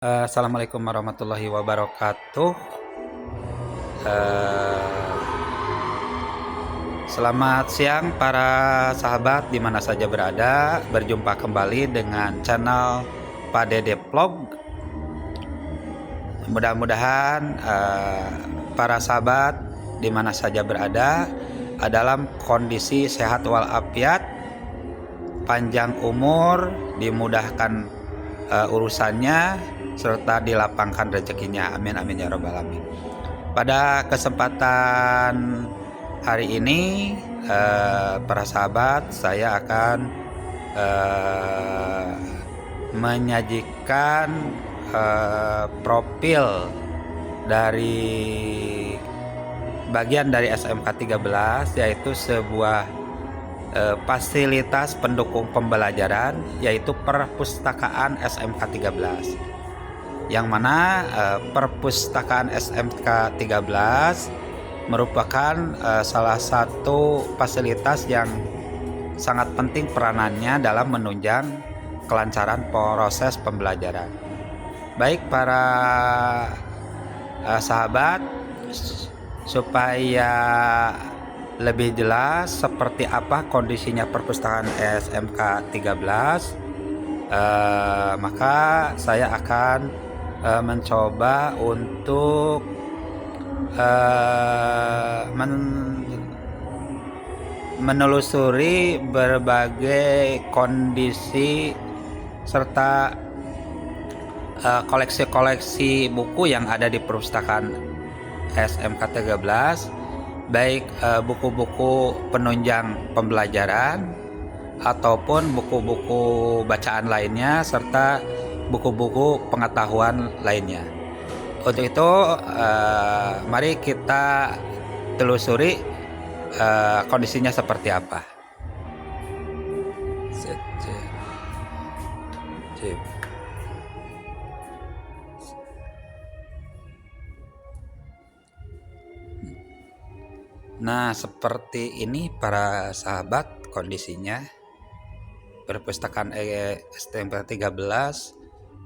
Assalamualaikum warahmatullahi wabarakatuh. Eh, Selamat siang para sahabat di mana saja berada. Berjumpa kembali dengan channel Pak Dede Vlog. Mudah-mudahan para sahabat di mana saja berada dalam kondisi sehat walafiat, panjang umur, dimudahkan urusannya, serta dilapangkan rezekinya. Amin amin ya robbal alamin. Pada kesempatan hari ini, para sahabat, saya akan eh, menyajikan profil dari bagian dari SMK 13, yaitu sebuah fasilitas pendukung pembelajaran, yaitu perpustakaan SMK 13, yang mana perpustakaan SMK 13 merupakan salah satu fasilitas yang sangat penting peranannya dalam menunjang kelancaran proses pembelajaran. Baik para sahabat, supaya lebih jelas seperti apa kondisinya perpustakaan SMK 13, maka saya akan mencoba untuk menelusuri berbagai kondisi serta koleksi-koleksi buku yang ada di perpustakaan SMK 13, baik buku-buku penunjang pembelajaran ataupun buku-buku bacaan lainnya serta buku-buku pengetahuan lainnya. Untuk itu, mari kita telusuri kondisinya seperti apa. Nah, seperti ini para sahabat kondisinya. Perpustakaan STMK 13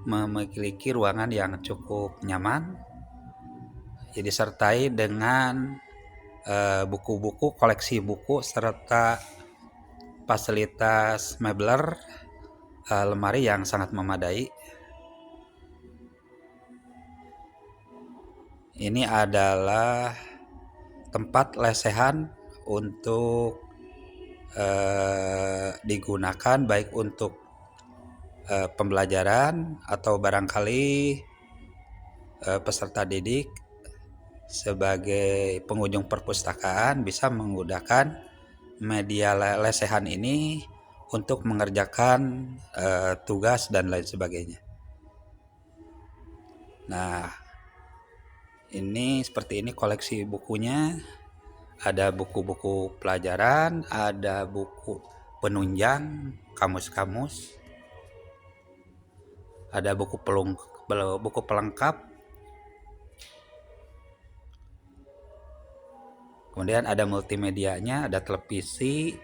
memiliki ruangan yang cukup nyaman, disertai dengan buku-buku, koleksi buku, serta fasilitas mebler, lemari yang sangat memadai. Ini adalah tempat lesehan untuk digunakan baik untuk pembelajaran atau barangkali peserta didik sebagai pengunjung perpustakaan bisa menggunakan media lesehan ini untuk mengerjakan tugas dan lain sebagainya. Nah, ini seperti ini koleksi bukunya. Ada buku-buku pelajaran, ada buku penunjang, kamus-kamus, ada buku pelengkap, kemudian ada multimedianya, ada televisi.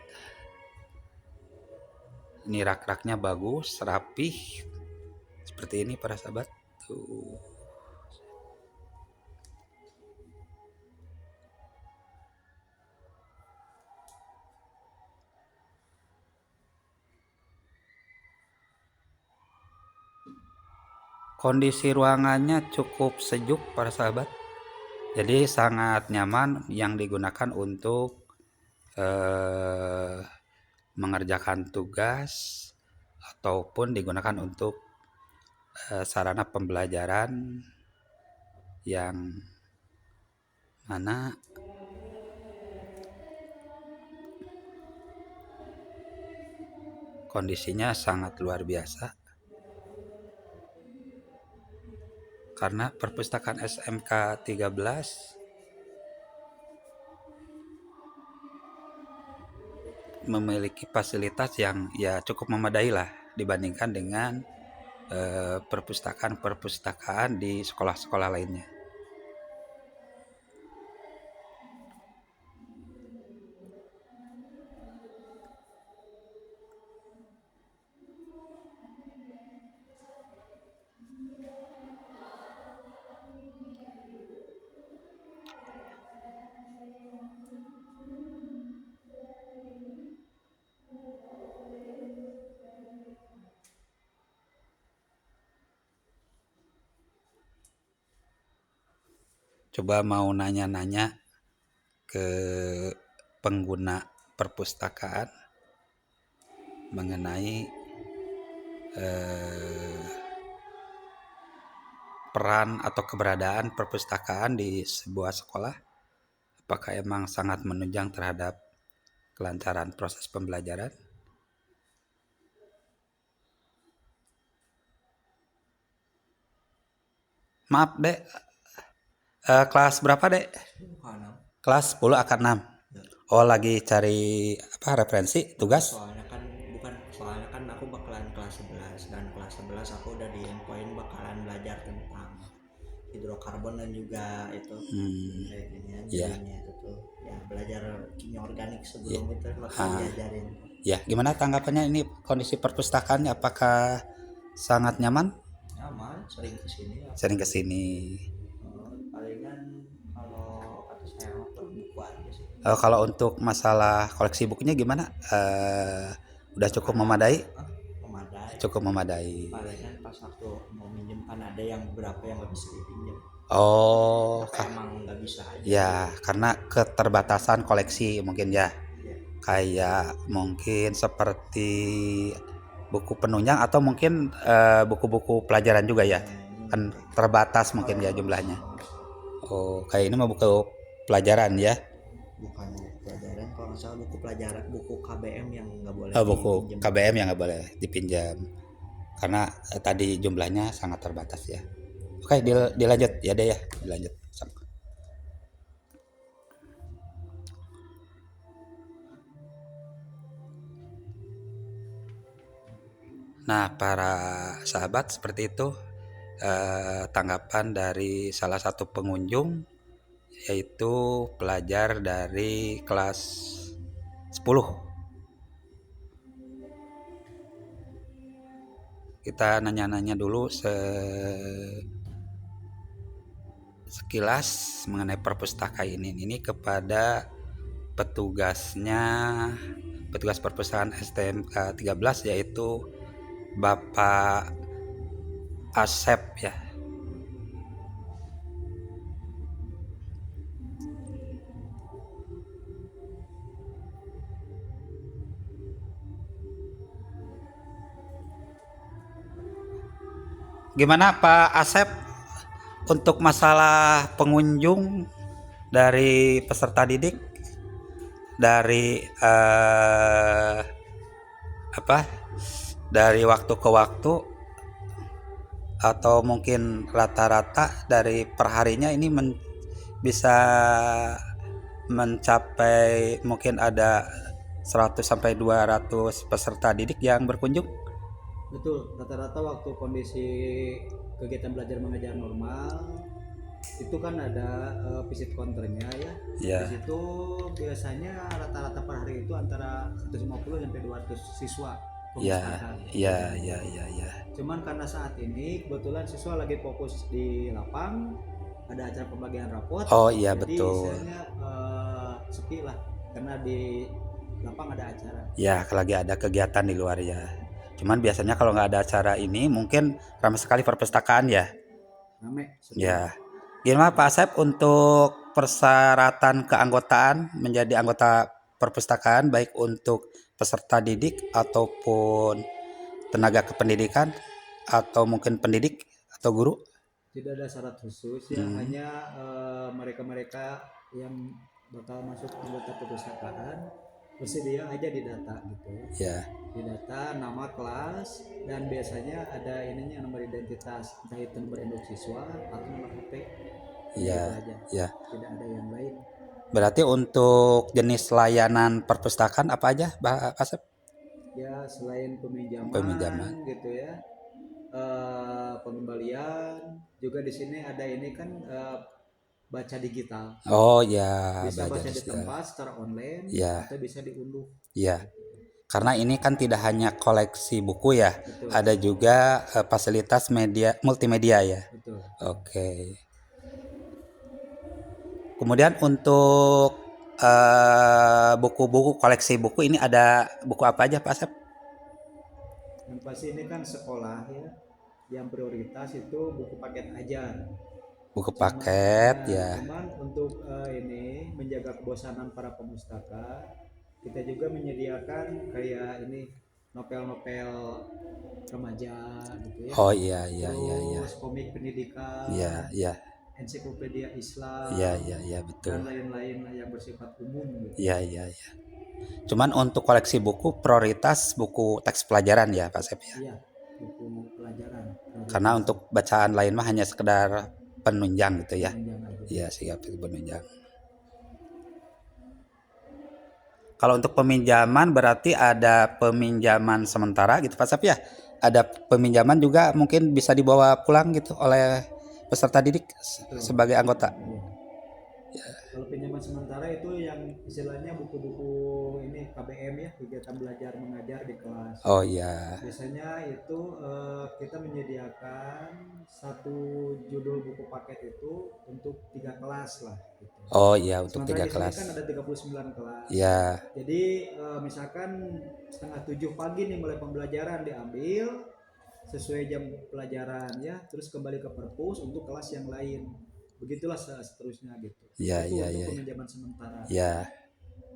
Ini rak-raknya bagus, rapih, seperti ini para sahabat. Tuh. Kondisi ruangannya cukup sejuk para sahabat, jadi sangat nyaman yang digunakan untuk mengerjakan tugas ataupun digunakan untuk sarana pembelajaran yang mana kondisinya sangat luar biasa, karena perpustakaan SMK 13 memiliki fasilitas yang ya cukup memadai lah dibandingkan dengan perpustakaan-perpustakaan di sekolah-sekolah lainnya. coba mau nanya-nanya ke pengguna perpustakaan mengenai eh, peran atau keberadaan perpustakaan di sebuah sekolah. Apakah emang sangat menunjang terhadap kelancaran proses pembelajaran? Maaf, Dek. Kelas berapa, Dek? Kelas 10 akan 6. Oh, lagi cari apa referensi tugas? Soalnya kan aku bakalan kelas 11 dan kelas 11 aku udah di endpoint bakalan belajar tentang hidrokarbon dan juga itu kayak ginian Ya. jadinya itu tuh ya belajar kimia organik sebelum itu bakal diajarin. Ya, gimana tanggapannya ini kondisi perpustakaannya? Apakah sangat nyaman? Nyaman, sering kesini ya. Sering kesini. Palingan kalau kata saya per buku aja sih. Kalau untuk masalah koleksi bukunya gimana? Udah cukup memadai? Memadai. Cukup memadai. Palingan pas waktu mau minjem kan ada yang beberapa yang nggak bisa dipinjam. Oh, Emang nggak bisa aja. ya karena keterbatasan koleksi mungkin ya. Kayak mungkin seperti buku penunjang atau mungkin buku-buku pelajaran juga ya. Kan terbatas mungkin ya jumlahnya. Oh, kayak ini mah buku pelajaran ya. Bukan pelajaran, kalau nggak salah buku pelajaran, buku KBM yang nggak boleh Buku dipinjam. KBM yang nggak boleh dipinjam karena tadi jumlahnya sangat terbatas ya. Oke, dilanjut ya deh ya, dilanjut. Nah, para sahabat, seperti itu tanggapan dari salah satu pengunjung, yaitu pelajar dari kelas 10. Kita nanya-nanya dulu sekilas mengenai perpustakaan ini kepada petugas perpustakaan STMK 13, yaitu Bapak Asep ya. Gimana Pak Asep untuk masalah pengunjung dari peserta didik dari dari waktu ke waktu atau mungkin rata-rata dari perharinya ini bisa mencapai mungkin ada 100 sampai 200 peserta didik yang berkunjung? Betul, rata-rata waktu kondisi kegiatan belajar mengajar normal itu kan ada visit counternya ya. Ya. Di situ biasanya rata-rata per hari itu antara 150 sampai 200 siswa perpustakaan. Ya. Cuman karena saat ini kebetulan siswa lagi fokus di lapang, ada acara pembagian rapot. Oh iya, jadi betul. Istilahnya sepi lah karena di lapang ada acara. Ya, lagi ada kegiatan di luar ya. Cuman biasanya kalau nggak ada acara ini mungkin ramai sekali perpustakaan ya. Rame. Ya. Gimana Pak Asep untuk persyaratan keanggotaan menjadi anggota perpustakaan baik untuk peserta didik ataupun tenaga kependidikan atau mungkin pendidik atau guru? Tidak ada syarat khusus ya, hanya mereka-mereka yang bakal masuk anggota perpustakaan bersedia aja di data gitu ya. Di data nama kelas dan biasanya ada ininya nomor identitas, entah itu nomor induk siswa atau nomor HP. Iya. Ya. Tidak ada yang lain. Berarti untuk jenis layanan perpustakaan apa aja Pak Asep? Ya selain peminjaman gitu ya, pengembalian juga di sini ada ini kan baca digital. Oh ya, bisa baca di tempat secara online ya. Atau bisa diunduh. Ya, karena ini kan tidak hanya koleksi buku ya. Betul. Ada juga fasilitas media multimedia ya. Betul. Oke. Kemudian untuk buku-buku koleksi buku ini ada buku apa aja Pak Asep? Yang pasti ini kan sekolah ya. Yang prioritas itu buku paket ajar. buku paket ya. Cuman untuk ini menjaga kebosanan para pemustaka, kita juga menyediakan kayak ini novel-novel remaja gitu ya. Oh iya iya iya iya. Terus komik pendidikan, Iya iya ensiklopedia iya Islam, iya iya dan betul. lain-lain yang bersifat umum gitu. Iya iya iya. Cuman untuk koleksi buku prioritas buku teks pelajaran ya Pak Sep ya. Iya, buku pelajaran. Karena Prioritas untuk bacaan lain mah hanya sekedar penunjang gitu ya. penunjang aja. Iya siap itu penunjang. Kalau untuk peminjaman berarti ada peminjaman sementara gitu Pak Sep ya. Ada peminjaman juga mungkin bisa dibawa pulang gitu oleh peserta didik Betul. sebagai anggota. Iya. Kalau pinjaman sementara itu yang istilahnya buku-buku ini KBM ya, kegiatan belajar mengajar di kelas. Oh iya. Biasanya itu kita menyediakan satu judul buku paket itu untuk 3 kelas lah gitu. Oh iya untuk Sementara 3 di sini kelas. kan ada 39 kelas. Iya. Jadi misalkan setengah 7 pagi nih mulai pembelajaran diambil sesuai jam pelajaran ya, terus kembali ke perpus untuk kelas yang lain. Begitulah seterusnya gitu. Iya Itu iya untuk iya. peminjaman sementara. Iya.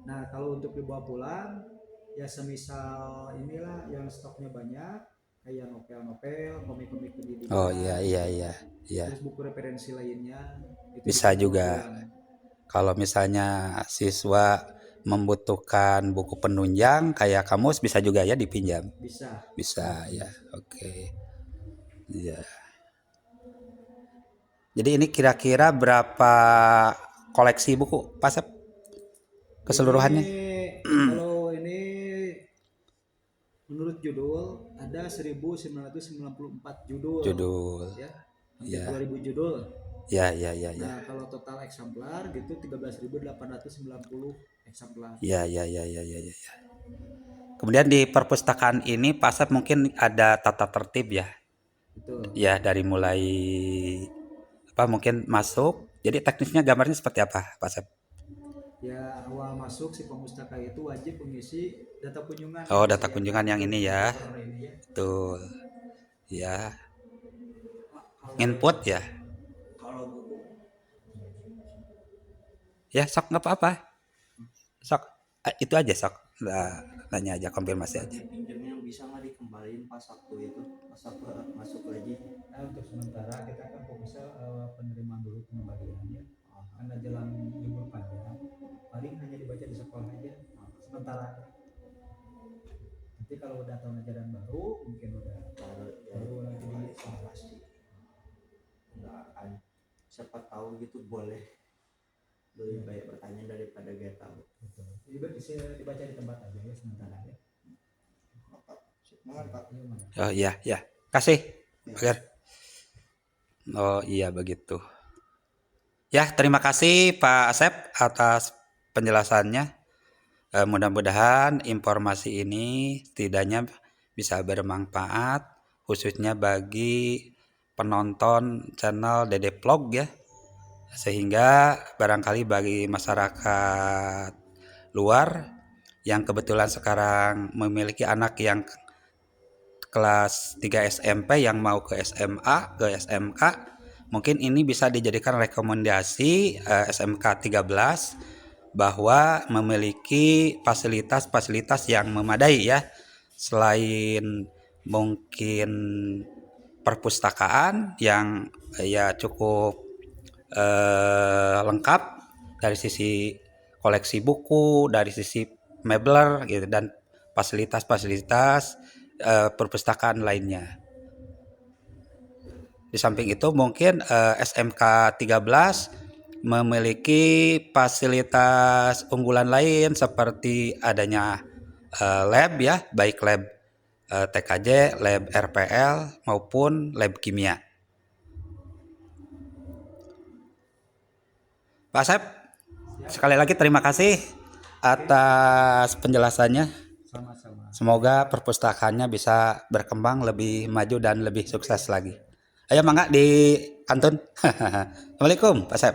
Nah, kalau untuk dibawa pulang ya semisal inilah yang stoknya banyak kayak novel-novel, komik-komik pendidikan. Oh iya iya iya. Iya. Terus buku referensi lainnya itu Bisa dibawa juga. pulang. Kalau misalnya siswa membutuhkan buku penunjang kayak kamus bisa juga ya dipinjam. Bisa. Bisa ya. Oke. Iya. Jadi ini kira-kira berapa koleksi buku Pak Sep keseluruhannya? Ini, kalau ini menurut judul ada 1994 judul. Judul. Ya. Ya. 2000 judul. Ya ya ya ya. Nah, kalau total eksemplar gitu 13.890 eksemplar. Ya ya ya ya ya ya. Kemudian di perpustakaan ini Pak Sep mungkin ada tata tertib ya. Betul. Ya dari mulai apa mungkin masuk. Jadi teknisnya gambarnya seperti apa Pak Sep? Ya, awal masuk si pemustaka itu wajib mengisi data kunjungan. Oh data kunjungan yang ini ya. Ini ya. Betul. Ya. Kalau Input ya. kalau buku Ya sok nggak apa-apa. Sok itu aja sok. Nah, nanya aja konfirmasi aja. pinjamnya bisa nggak dikembaliin pas waktu itu, pas waktu masuk lagi. Nah, untuk sementara kita kan fokusnya penerimaan dulu pengembaliannya. Karena jalan libur panjang, paling hanya dibaca di sekolah aja. Sementara. Nanti kalau udah tahun ajaran baru, mungkin udah baru lagi di pasti nggak akan, siapa tahu gitu, boleh lebih baik bertanya daripada gak tahu. betul. Bisa dibaca di tempat aja ya sementara ya. Mantap. Oh iya ya. Kasih. Agar. Oh iya begitu. Ya terima kasih Pak Asep atas penjelasannya. Mudah-mudahan informasi ini setidaknya bisa bermanfaat khususnya bagi penonton channel Dede Vlog ya, sehingga barangkali bagi masyarakat luar yang kebetulan sekarang memiliki anak yang kelas 3 SMP yang mau ke SMA, ke SMK, mungkin ini bisa dijadikan rekomendasi SMK 13 bahwa memiliki fasilitas-fasilitas yang memadai ya, selain mungkin perpustakaan yang ya cukup lengkap dari sisi koleksi buku, dari sisi mebler gitu, dan fasilitas-fasilitas perpustakaan lainnya. Di samping itu mungkin SMK 13 memiliki fasilitas unggulan lain seperti adanya lab ya, baik lab TKJ, lab RPL maupun lab kimia. Pak Asep, sekali lagi terima kasih atas penjelasannya. Sama-sama. Semoga perpustakaannya bisa berkembang lebih maju dan lebih sukses lagi. Ayo mangga di Antun. Assalamualaikum Pak Asep.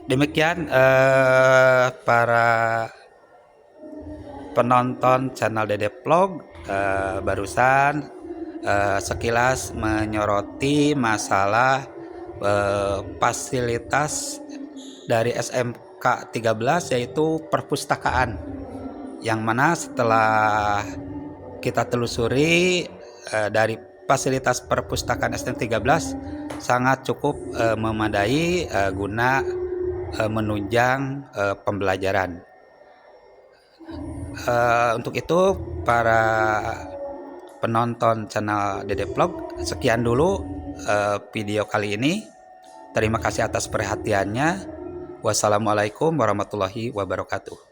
Demikian para penonton channel Dede Vlog, barusan sekilas menyoroti masalah fasilitas dari SMK 13 yaitu perpustakaan, yang mana setelah kita telusuri dari fasilitas perpustakaan STM 13 sangat cukup memadai guna menunjang pembelajaran. Untuk itu para penonton channel Dede Vlog, sekian dulu video kali ini. Terima kasih atas perhatiannya. Wassalamualaikum warahmatullahi wabarakatuh.